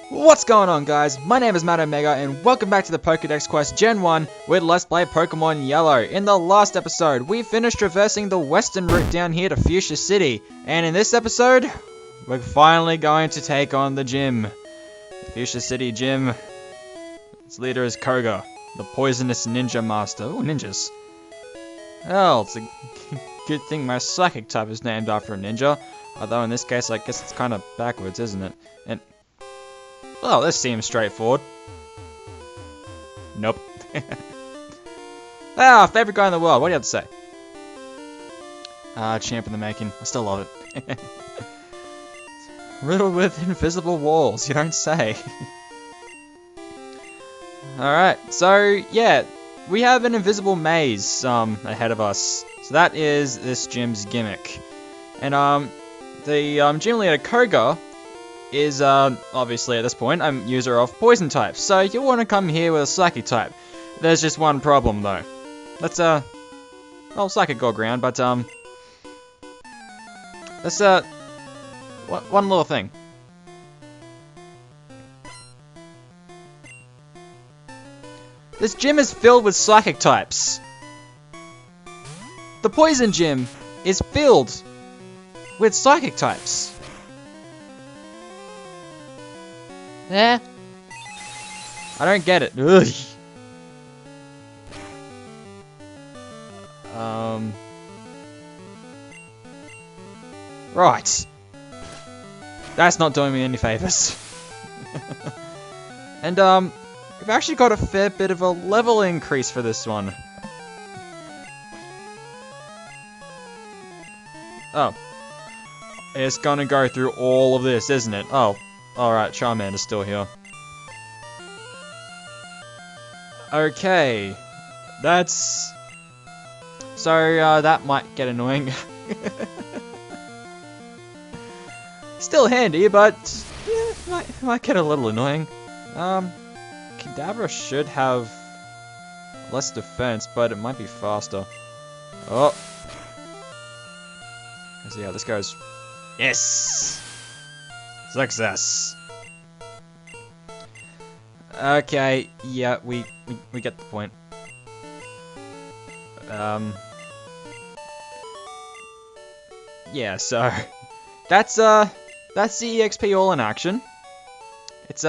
What's going on, guys? My name is Matt Omega and welcome back to the Pokédex quest Gen 1 with Let's Play Pokemon Yellow. In the last episode, we finished traversing the western route down here to Fuchsia City, and in this episode, we're finally going to take on the gym. The Fuchsia City gym. Its leader is Koga, the poisonous ninja master. Ooh, ninjas. Well, it's a good thing my psychic type is named after a ninja, although in this case I guess it's kind of backwards, isn't it? And well, this seems straightforward. Nope. Favorite guy in the world. What do you have to say? Champ in the making. I still love it. Riddled with invisible walls. You don't say. Alright, so yeah, we have an invisible maze ahead of us. So that is this gym's gimmick. And the gym leader Koga is obviously at this point a user of poison types, so you want to come here with a psychic type. There's just one problem though. Let's well, psychic go ground, but let's one little thing. This gym is filled with psychic types. The poison gym is filled with psychic types. Yeah. I don't get it. Ugh. Right. That's not doing me any favors. And we've actually got a fair bit of a level increase for this one. Oh. It's gonna go through all of this, isn't it? Oh. Alright, Charmander's still here. Okay. That's... So, that might get annoying. Still handy, but... yeah, might get a little annoying. Kadabra should have less defense, but it might be faster. Oh. Let's see how this goes. Yes! Success. Okay, yeah, we get the point. Yeah, so that's the EXP all in action. It's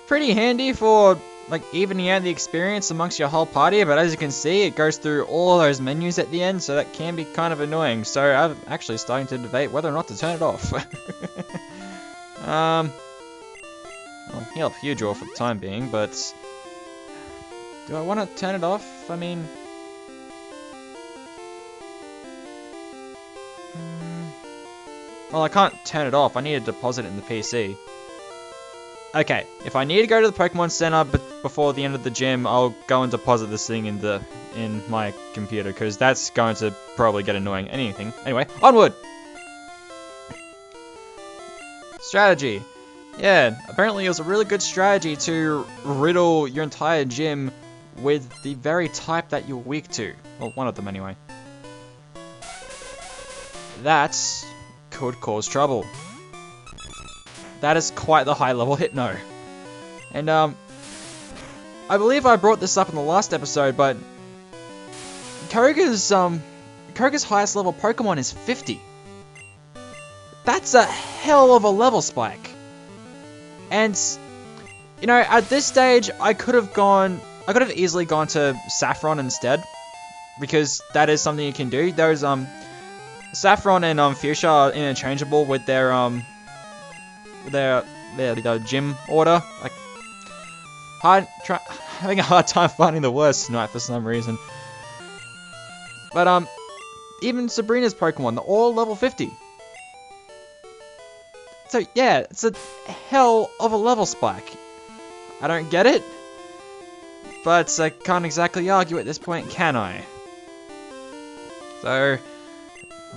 pretty handy for like evening out the experience amongst your whole party, but as you can see, it goes through all those menus at the end, so that can be kind of annoying. So I'm actually starting to debate whether or not to turn it off. I'll heal a huge draw for the time being, but do I want to turn it off? I mean, well, I can't turn it off. I need to deposit it in the PC. Okay, if I need to go to the Pokemon Center before the end of the gym, I'll go and deposit this thing in my computer, because that's going to probably get annoying. Anyway, onward! Strategy. Yeah, apparently it was a really good strategy to riddle your entire gym with the very type that you're weak to. Well, one of them anyway. That could cause trouble. That is quite the high level Hypno. And I believe I brought this up in the last episode, but Koga's highest level Pokemon is 50. That's a hell of a level spike. And you know, at this stage I could have easily gone to Saffron instead, because that is something you can do. Those Saffron and Fuchsia are interchangeable with their gym order. Like, having a hard time finding the words tonight for some reason. But even Sabrina's Pokemon, they're all level 50. So yeah, it's a hell of a level spike. I don't get it, but I can't exactly argue at this point, can I? So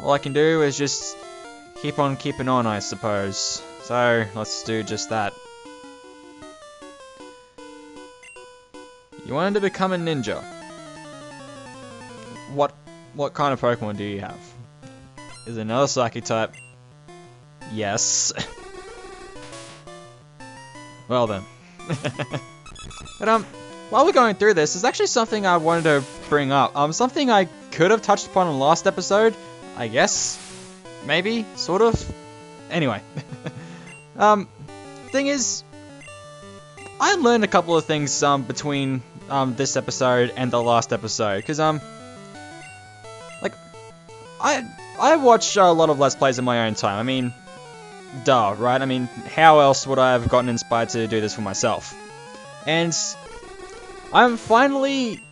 all I can do is just keep on keeping on, I suppose. So let's do just that. You wanted to become a ninja. What kind of Pokemon do you have? Is it another Psychic type? Yes. Well then. But while we're going through this, there's actually something I wanted to bring up. Something I could have touched upon in the last episode, I guess. Maybe, sort of. Anyway. Thing is, I learned a couple of things between this episode and the last episode, because like I watch a lot of Let's Plays in my own time. I mean, duh, right? I mean, how else would I have gotten inspired to do this for myself? And I'm finally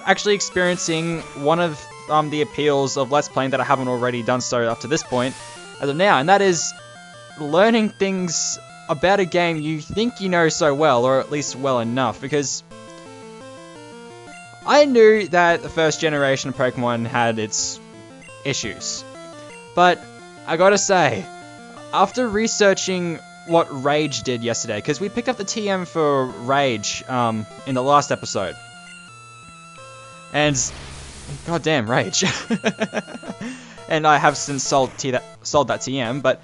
actually experiencing one of the appeals of Let's Playing that I haven't already done so up to this point as of now, and that is learning things about a game you think you know so well, or at least well enough, because I knew that the first generation of Pokemon had its issues, but I gotta say, after researching what Rage did yesterday, because we picked up the TM for Rage in the last episode, and goddamn Rage, and I have since sold that TM, but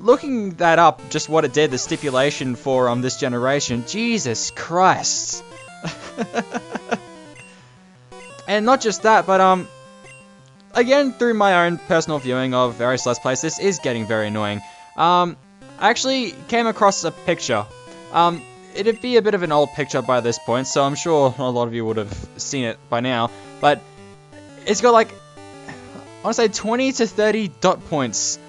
looking that up, just what it did, the stipulation for this generation, Jesus Christ. And not just that, but again, through my own personal viewing of various Let's Plays, this is getting very annoying. I actually came across a picture. It'd be a bit of an old picture by this point, so I'm sure a lot of you would have seen it by now, but it's got like, I want to say 20 to 30 dot points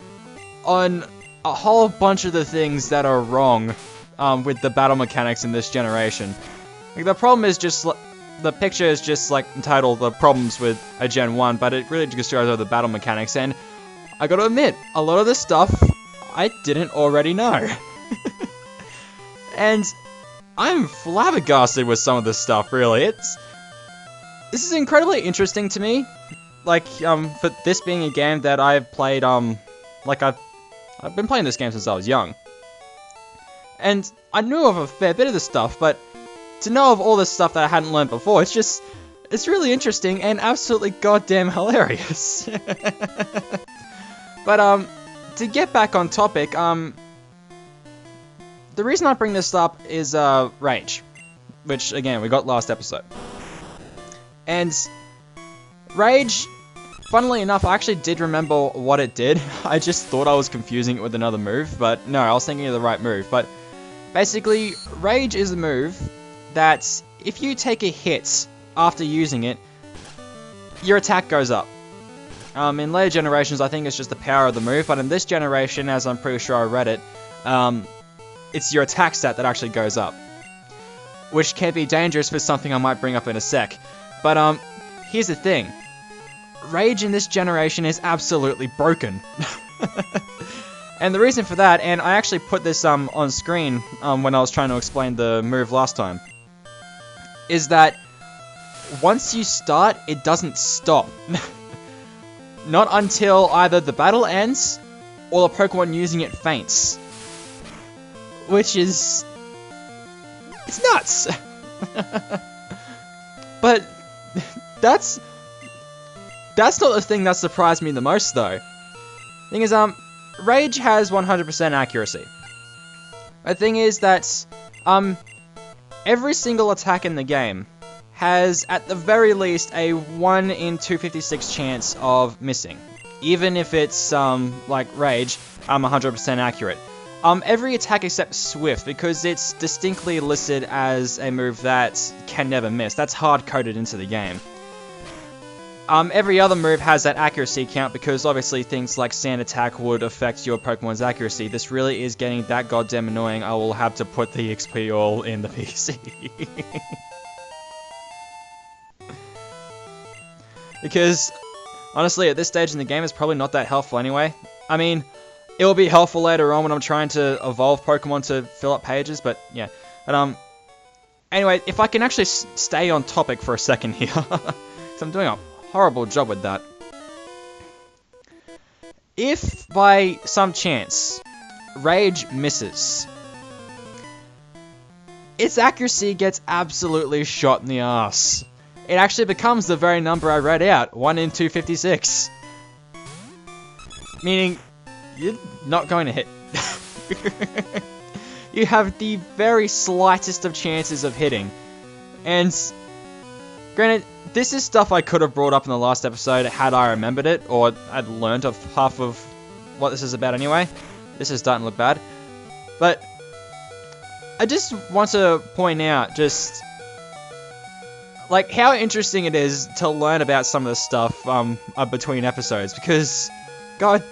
on a whole bunch of the things that are wrong with the battle mechanics in this generation. Like, the problem is just, the picture is just like entitled "The Problems with a Gen 1", but it really just shows over the battle mechanics, and I gotta admit, a lot of this stuff I didn't already know. And I'm flabbergasted with some of this stuff, really. This is incredibly interesting to me. Like, for this being a game that I've played, like I've been playing this game since I was young. And I knew of a fair bit of this stuff, but to know of all this stuff that I hadn't learned before, it's really interesting and absolutely goddamn hilarious. But, to get back on topic, the reason I bring this up is, Rage. Which, again, we got last episode. And Rage, funnily enough, I actually did remember what it did. I just thought I was confusing it with another move, but no, I was thinking of the right move. But basically, Rage is a move that if you take a hit after using it, your attack goes up. In later generations, I think it's just the power of the move, but in this generation, as I'm pretty sure I read it, it's your attack stat that actually goes up. Which can be dangerous for something I might bring up in a sec. But, here's the thing. Rage in this generation is absolutely broken. And the reason for that, and I actually put this on screen when I was trying to explain the move last time, is that once you start, it doesn't stop. Not until either the battle ends, or the Pokemon using it faints. Which is... it's nuts! But that's not the thing that surprised me the most, though. Thing is, Rage has 100% accuracy. The thing is that, every single attack in the game has, at the very least, a 1 in 256 chance of missing. Even if it's, like Rage, 100% accurate. Every attack except Swift, because it's distinctly listed as a move that can never miss. That's hard-coded into the game. Every other move has that accuracy count, because obviously things like Sand Attack would affect your Pokemon's accuracy. This really is getting that goddamn annoying, I will have to put the XP all in the PC. Because, honestly, at this stage in the game, it's probably not that helpful anyway. I mean, it will be helpful later on when I'm trying to evolve Pokemon to fill up pages, but yeah. But, anyway, if I can actually stay on topic for a second here, because I'm doing a horrible job with that. If, by some chance, Rage misses, its accuracy gets absolutely shot in the ass. It actually becomes the very number I read out, 1 in 256. Meaning, you're not going to hit. you have the very slightest of chances of hitting. And granted, this is stuff I could have brought up in the last episode had I remembered it, or I'd learned of half of what this is about anyway. This is starting to look bad. But I just want to point out just like how interesting it is to learn about some of this stuff between episodes, because god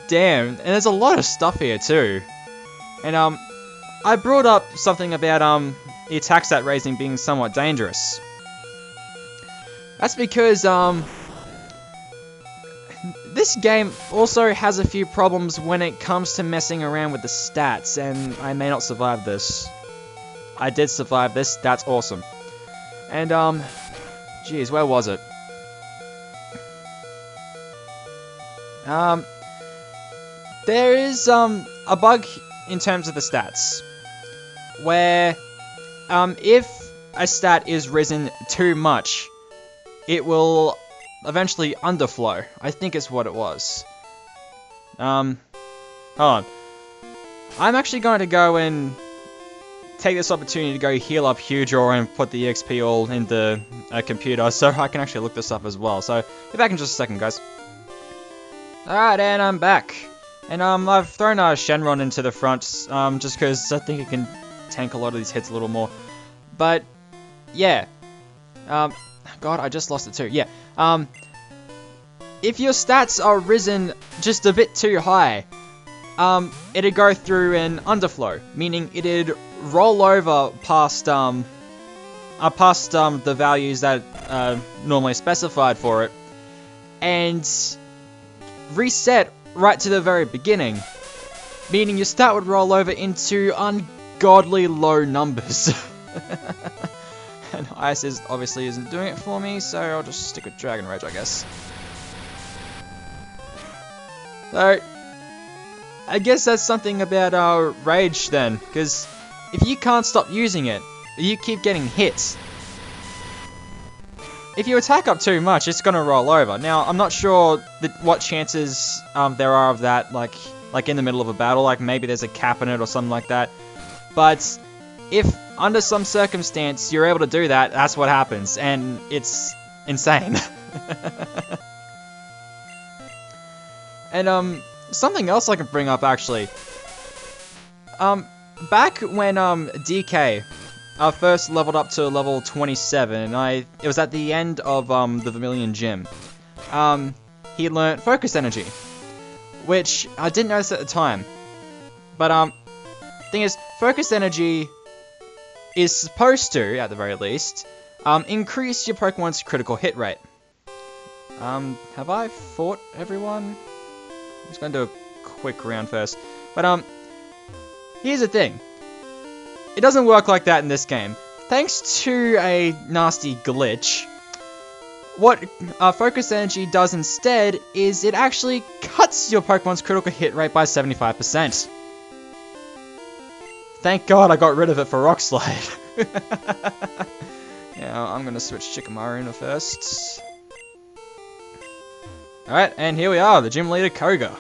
damn, and there's a lot of stuff here too. And I brought up something about the attack stat raising being somewhat dangerous. That's because this game also has a few problems when it comes to messing around with the stats, and I may not survive this. I did survive this, that's awesome. And geez, where was it? There is a bug in terms of the stats, where if a stat is risen too much, it will eventually underflow. I think it's what it was. Hold on. I'm actually going to go and take this opportunity to go heal up Huger and put the XP all into a computer so I can actually look this up as well. So, be back in just a second, guys. Alright, and I'm back. And I've thrown Shenron into the front, just because I think it can tank a lot of these hits a little more. But, yeah. God, I just lost it too. Yeah. If your stats are risen just a bit too high, it'd go through an underflow, meaning it'd roll over past the values that are normally specified for it, and reset right to the very beginning, meaning your stat would roll over into ungodly low numbers. And Ice obviously isn't doing it for me, so I'll just stick with Dragon Rage, I guess. So, I guess that's something about Rage then, because if you can't stop using it, you keep getting hit. If you attack up too much, it's gonna roll over. Now, I'm not sure what chances there are of that, like in the middle of a battle, like maybe there's a cap in it or something like that. But if under some circumstance you're able to do that, that's what happens, and it's insane. And something else I can bring up actually. Back when DK first leveled up to level 27, it was at the end of the Vermilion Gym. He learnt Focus Energy, which I didn't notice at the time. But thing is, Focus Energy is supposed to, at the very least, increase your Pokemon's critical hit rate. Have I fought everyone? I'm just going to do a quick round first. But, here's the thing. It doesn't work like that in this game. Thanks to a nasty glitch, what Focus Energy does instead is it actually cuts your Pokemon's critical hit rate by 75%. Thank God I got rid of it for Rock Slide. Yeah, I'm gonna switch Shikamaru first. Alright, and here we are, the gym leader Koga.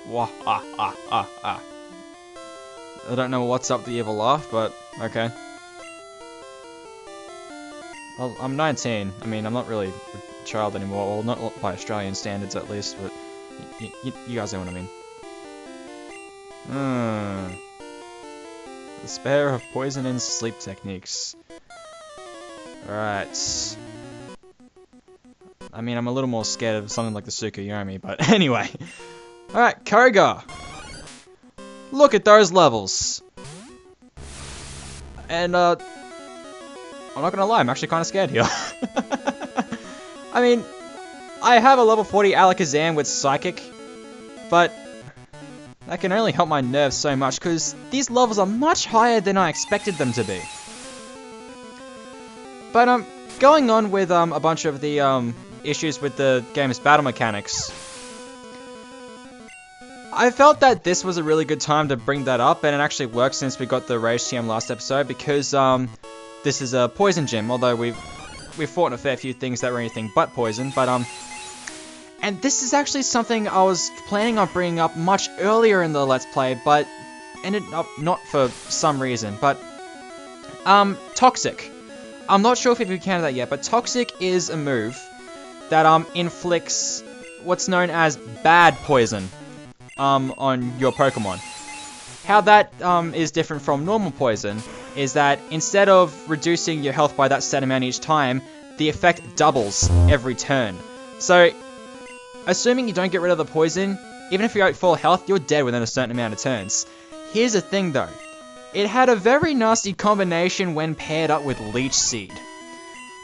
Wah, I don't know what's up the evil laugh, but okay. Well, I'm 19. I mean, I'm not really a child anymore. Well, not by Australian standards at least, but you guys know what I mean. Despair of poison and sleep techniques. Alright. I mean, I'm a little more scared of something like the Tsukuyomi, but anyway. Alright, Koga. Look at those levels. And, I'm not gonna lie, I'm actually kind of scared here. I mean, I have a level 40 Alakazam with Psychic, but that can only help my nerves so much, because these levels are much higher than I expected them to be. But, going on with, a bunch of the, issues with the game's battle mechanics, I felt that this was a really good time to bring that up, and it actually worked since we got the Rage TM last episode, because, this is a poison gym, although we've fought in a fair few things that were anything but poison, but, and this is actually something I was planning on bringing up much earlier in the Let's Play, but ended up not for some reason, but Toxic. I'm not sure if you've encountered that yet, but Toxic is a move that inflicts what's known as bad poison on your Pokemon. How that is different from normal poison is that instead of reducing your health by that set amount each time, the effect doubles every turn. So, assuming you don't get rid of the poison, even if you're at full health, you're dead within a certain amount of turns. Here's the thing though, it had a very nasty combination when paired up with Leech Seed.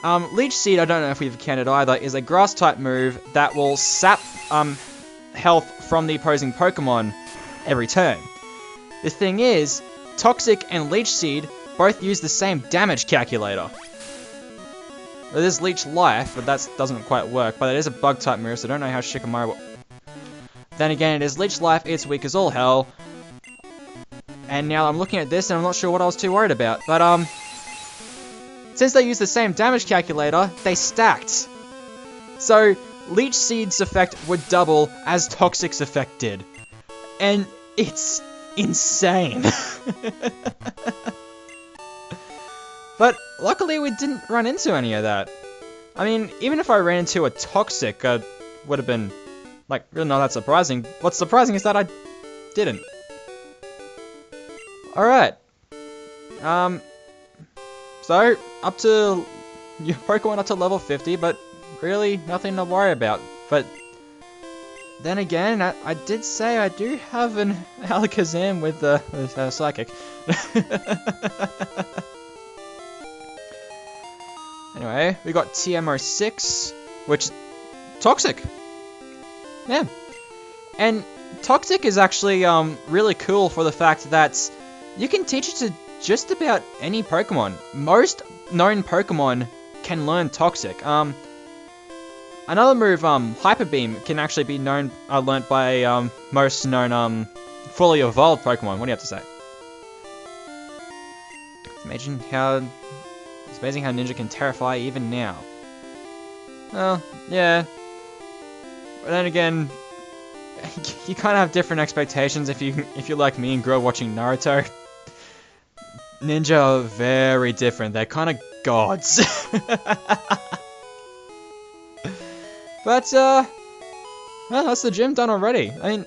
Leech Seed, I don't know if we've encountered either, is a grass type move that will sap health from the opposing Pokemon every turn. The thing is, Toxic and Leech Seed both use the same damage calculator. It is Leech Life, but that doesn't quite work, but it is a bug type move, so I don't know how Shikamaru will... Then again, it is Leech Life, it's weak as all hell. And now I'm looking at this and I'm not sure what I was too worried about, but since they use the same damage calculator, they stacked. So, Leech Seed's effect would double as Toxic's effect did. And it's insane. But luckily we didn't run into any of that. I mean, even if I ran into a Toxic, would have been, like, really not that surprising. What's surprising is that I didn't. Alright. So, up to your Pokemon up to level 50, but really nothing to worry about. But then again, I did say I do have an Alakazam with Psychic. Anyway, we got TMO6, which is Toxic. Yeah. And Toxic is actually really cool for the fact that you can teach it to just about any Pokemon. Most known Pokemon can learn Toxic. Another move, Hyper Beam, can actually be learned by most known fully evolved Pokemon. What do you have to say? It's amazing how Ninja can terrify even now. Well, yeah. But then again, you kind of have different expectations if you're like me and grew up watching Naruto. Ninja are very different. They're kind of gods. But, well, that's the gym done already. I mean,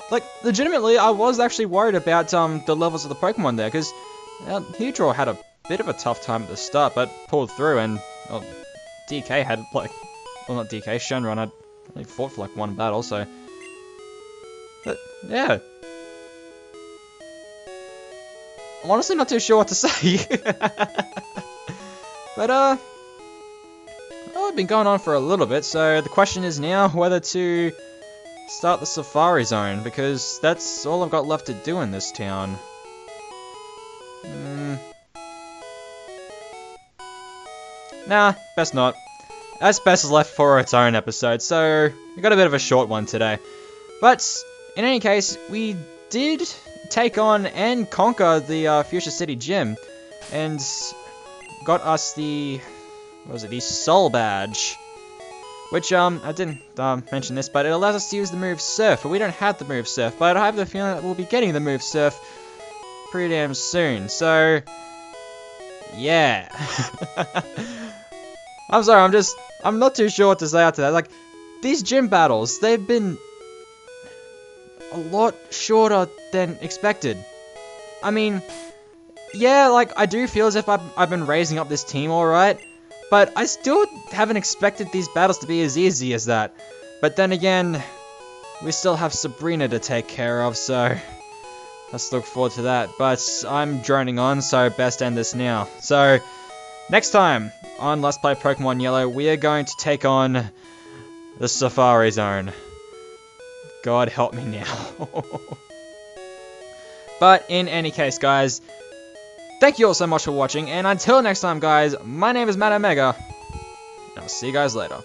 like, legitimately, I was actually worried about the levels of the Pokemon there, because Hydro had a bit of a tough time at the start, but pulled through, and well, DK had, like, well, not DK, Shenron had only fought for, like, one battle, so... But, yeah. I'm honestly not too sure what to say. But, oh, it's been going on for a little bit, so the question is now whether to start the Safari Zone, because that's all I've got left to do in this town. Nah, best not. That's best left for its own episode, so we got a bit of a short one today. But, in any case, we did take on and conquer the Fuchsia City Gym, and got us the, what was it, the Soul Badge. Which, I didn't mention this, but it allows us to use the move Surf, but we don't have the move Surf, but I have the feeling that we'll be getting the move Surf pretty damn soon, so... yeah. I'm sorry, I'm not too sure what to say after that. Like, these gym battles, they've been a lot shorter than expected. I mean, yeah, like, I do feel as if I've been raising up this team alright, but I still haven't expected these battles to be as easy as that. But then again, we still have Sabrina to take care of, so let's look forward to that. But I'm droning on, so best end this now. So, next time on Let's Play Pokemon Yellow, we are going to take on the Safari Zone. God help me now. But in any case, guys, thank you all so much for watching, and until next time, guys, my name is Matt Omega, and I'll see you guys later.